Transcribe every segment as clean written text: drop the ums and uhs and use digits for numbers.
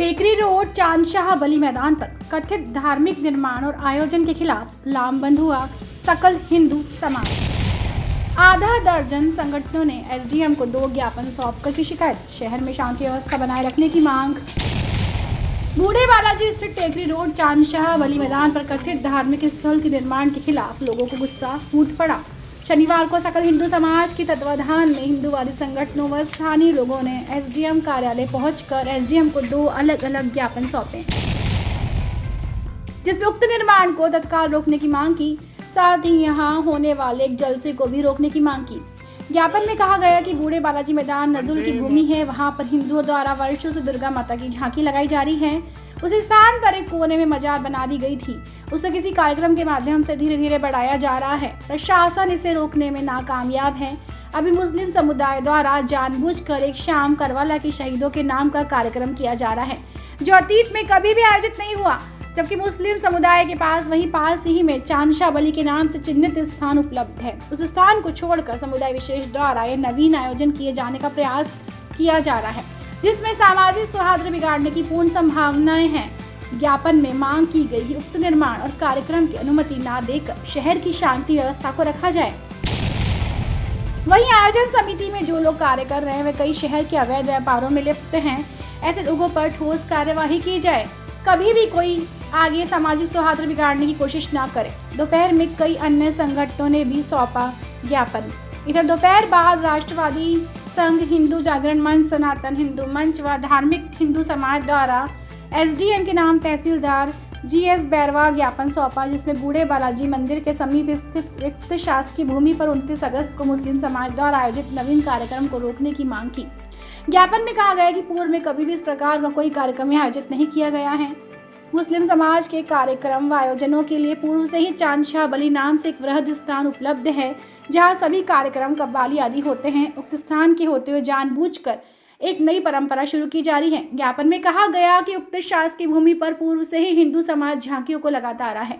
टेकरी road चांदशाह बली मैदान पर कथित धार्मिक निर्माण और आयोजन के खिलाफ लामबंद हुआ सकल हिंदू समाज। आधा दर्जन संगठनों ने एसडीएम को 2 ज्ञापन सौंपकर की शिकायत। शहर में शांति व्यवस्था बनाए रखने की मांग। बूढ़े बालाजी स्थित टेकरी रोड चांदशाह बली मैदान पर कथित धार्मिक स्थल के निर्माण के खिलाफ लोगों को गुस्सा फूट पड़ा। शनिवार को सकल हिंदू समाज के तत्वाधान में हिंदूवादी संगठनों व स्थानीय लोगों ने एसडीएम कार्यालय पहुंचकर एसडीएम को 2 अलग अलग ज्ञापन सौंपे, जिसमें उक्त निर्माण को तत्काल रोकने की मांग की, साथ ही यहां होने वाले एक जलसे को भी रोकने की मांग की। ज्ञापन में कहा गया कि बूढ़े बालाजी मैदान नजुल की भूमि है, वहां पर हिंदुओं द्वारा वर्षों से दुर्गा माता की झांकी लगाई जा रही है। उस स्थान पर एक कोने में मजार बना दी गई थी, उसे किसी कार्यक्रम के माध्यम से धीरे धीरे बढ़ाया जा रहा है। प्रशासन इसे रोकने में नाकामयाब है। अभी मुस्लिम समुदाय द्वारा जानबूझकर एक शाम करबला के शहीदों के नाम का कार्यक्रम किया जा रहा है, जो अतीत में कभी भी आयोजित नहीं हुआ, जबकि मुस्लिम समुदाय के पास वहीं पास ही में चांदशाह बली के नाम से चिन्हित स्थान उपलब्ध है। उस स्थान को छोड़कर समुदाय विशेष द्वारा यह नवीन आयोजन किए जाने का प्रयास किया जा रहा है, जिसमें सामाजिक सौहार्द बिगाड़ने की पूर्ण संभावनाएं हैं। ज्ञापन में मांग की गई कि उक्त निर्माण और कार्यक्रम की अनुमति न देकर शहर की शांति व्यवस्था को रखा जाए। वहीं आयोजन समिति में जो लोग कार्य कर रहे हैं वे कई शहर के अवैध व्यापारों में लिप्त हैं। ऐसे लोगों पर ठोस कार्यवाही की जाए। कभी भी कोई आगे सामाजिक सौहार्द बिगाड़ने की कोशिश न करे। दोपहर में कई अन्य संगठनों ने भी सौंपा ज्ञापन। इधर दोपहर बाद राष्ट्रवादी संघ, हिंदू जागरण मंच, सनातन हिंदू मंच व धार्मिक हिंदू समाज द्वारा एसडीएम के नाम तहसीलदार जीएस बैरवा ज्ञापन सौंपा, जिसमें बूढ़े बालाजी मंदिर के समीप स्थित रिक्त शासकीय भूमि पर 29 अगस्त को मुस्लिम समाज द्वारा आयोजित नवीन कार्यक्रम को रोकने की मांग की। ज्ञापन में कहा गया कि पूर्व में कभी भी इस प्रकार का कोई कार्यक्रम आयोजित नहीं किया गया है। मुस्लिम समाज के कार्यक्रम व आयोजनों के लिए पूर्व से ही चांदशाह बली नाम से एक वृहद स्थान उपलब्ध है, जहां सभी कार्यक्रम कव्वाली आदि होते हैं। उक्त स्थान के होते हुए जानबूझकर एक नई परंपरा शुरू की जा रही है। ज्ञापन में कहा गया कि उक्त शासकीय भूमि पर पूर्व से ही हिंदू समाज झांकियों को लगाता आ रहा है।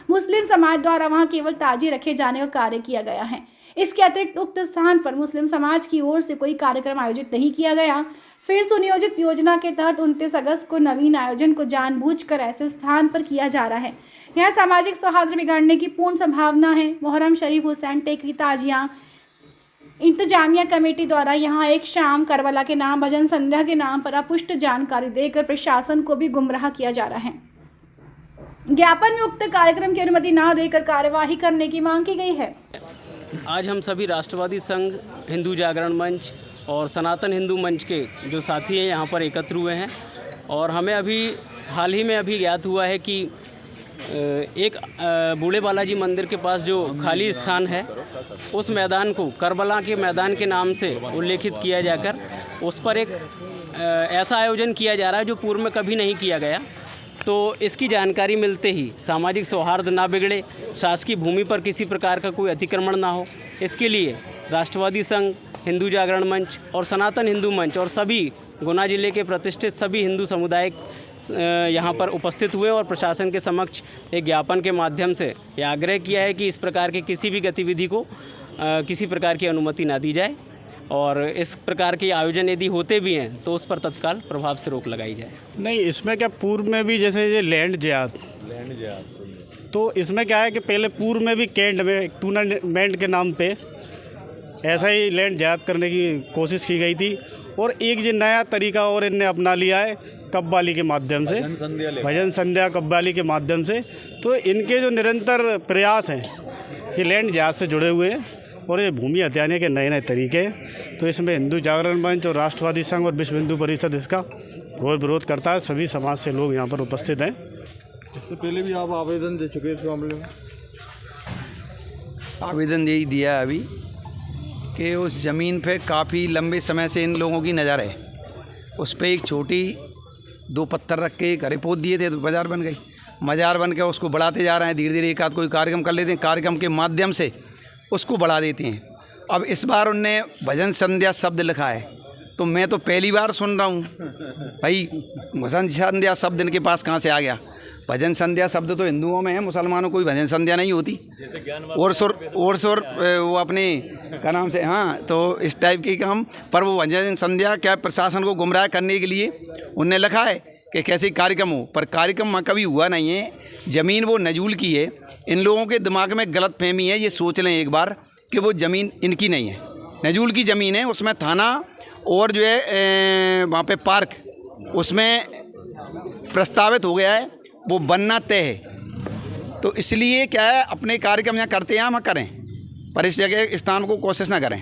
मुस्लिम समाज द्वारा वहां केवल ताजिए रखे जाने का कार्य किया गया है। इसके अतिरिक्त उक्त स्थान पर मुस्लिम समाज की ओर से कोई कार्यक्रम आयोजित नहीं किया गया। फिर सुनियोजित योजना के तहत 29 अगस्त को नवीन आयोजन को जानबूझकर ऐसे स्थान पर किया जा रहा है। यह सामाजिक सौहार्द बिगाड़ने की पूर्ण संभावना है। मोहर्रम शरीफ हुसैन टेकरी ताजिया इंतजामिया कमेटी द्वारा यहाँ एक शाम करबला के नाम, भजन संध्या के नाम पर अपुष्ट जानकारी देकर प्रशासन को भी गुमराह किया जा रहा है। ज्ञापन में उक्त कार्यक्रम की अनुमति न देकर कार्यवाही करने की मांग की गई है। आज हम सभी राष्ट्रवादी संघ, हिंदू जागरण मंच और सनातन हिंदू मंच के जो साथी हैं यहाँ पर एकत्र हुए हैं और हमें अभी हाल ही में ज्ञात हुआ है कि एक बूढ़े बालाजी मंदिर के पास जो खाली स्थान है, उस मैदान को करबला के मैदान के नाम से उल्लेखित किया जाकर उस पर एक ऐसा आयोजन किया जा रहा है जो पूर्व में कभी नहीं किया गया। तो इसकी जानकारी मिलते ही सामाजिक सौहार्द ना बिगड़े, शासकीय भूमि पर किसी प्रकार का कोई अतिक्रमण ना हो, इसके लिए राष्ट्रवादी संघ, हिंदू जागरण मंच और सनातन हिंदू मंच और सभी गुना जिले के प्रतिष्ठित सभी हिंदू समुदाय यहाँ पर उपस्थित हुए और प्रशासन के समक्ष एक ज्ञापन के माध्यम से यह आग्रह किया है कि इस प्रकार के किसी भी गतिविधि को किसी प्रकार की अनुमति ना दी जाए और इस प्रकार के आयोजन यदि होते भी हैं तो उस पर तत्काल प्रभाव से रोक लगाई जाए। नहीं, इसमें क्या पूर्व में भी जैसे ये लैंड जिहाद तो इसमें क्या है कि पहले पूर्व में भी कैंट में एक टूर्नामेंट के नाम पे ऐसा ही लैंड जिहाद करने की कोशिश की गई थी और एक जो नया तरीका और इनने अपना लिया है कव्वाली के माध्यम से, भजन संध्या कव्वाली के माध्यम से। तो इनके जो निरंतर प्रयास हैं ये लैंड जिहाद से जुड़े हुए हैं और ये भूमि हथियाने के नए नए तरीके हैं। तो इसमें हिंदू जागरण मंच और राष्ट्रवादी संघ और विश्व हिंदू परिषद इसका घोर विरोध करता है। सभी समाज से लोग यहाँ पर उपस्थित हैं। इससे पहले भी आप आवेदन दे चुके इस मामले में? आवेदन यही दिया है अभी कि उस ज़मीन पे काफ़ी लंबे समय से इन लोगों की नज़र है। उस पर एक छोटी 2 पत्थर रख के घरे पोत दिए थे तो बाजार बन गई। मज़ार बन के उसको बढ़ाते जा रहे हैं। धीरे धीरे एक आध कोई कार्यक्रम कर लेते हैं, कार्यक्रम के माध्यम से उसको बढ़ा देते हैं। अब इस बार उनने भजन संध्या शब्द लिखा है तो मैं तो पहली बार सुन रहा हूँ। भाई भजन संध्या शब्द इनके पास कहाँ से आ गया? भजन संध्या शब्द तो हिंदुओं में है, मुसलमानों को भी भजन संध्या नहीं होती। और सुर वो अपने का नाम से, हाँ, तो इस टाइप के काम पर वो भजन संध्या क्या प्रशासन को गुमराह करने के लिए उनने लिखा है कि कैसे कार्यक्रम हो, पर कार्यक्रम वहाँ कभी हुआ नहीं है। ज़मीन वो नजूल की है। इन लोगों के दिमाग में गलत फहमी है, ये सोच लें एक बार कि वो ज़मीन इनकी नहीं है, नजूल की ज़मीन है। उसमें थाना और जो है वहाँ पे पार्क उसमें प्रस्तावित हो गया है, वो बनना तय है। तो इसलिए क्या है, अपने कार्यक्रम यहाँ करते हैं हम करें, पर इस जगह स्थान को कोशिश ना करें।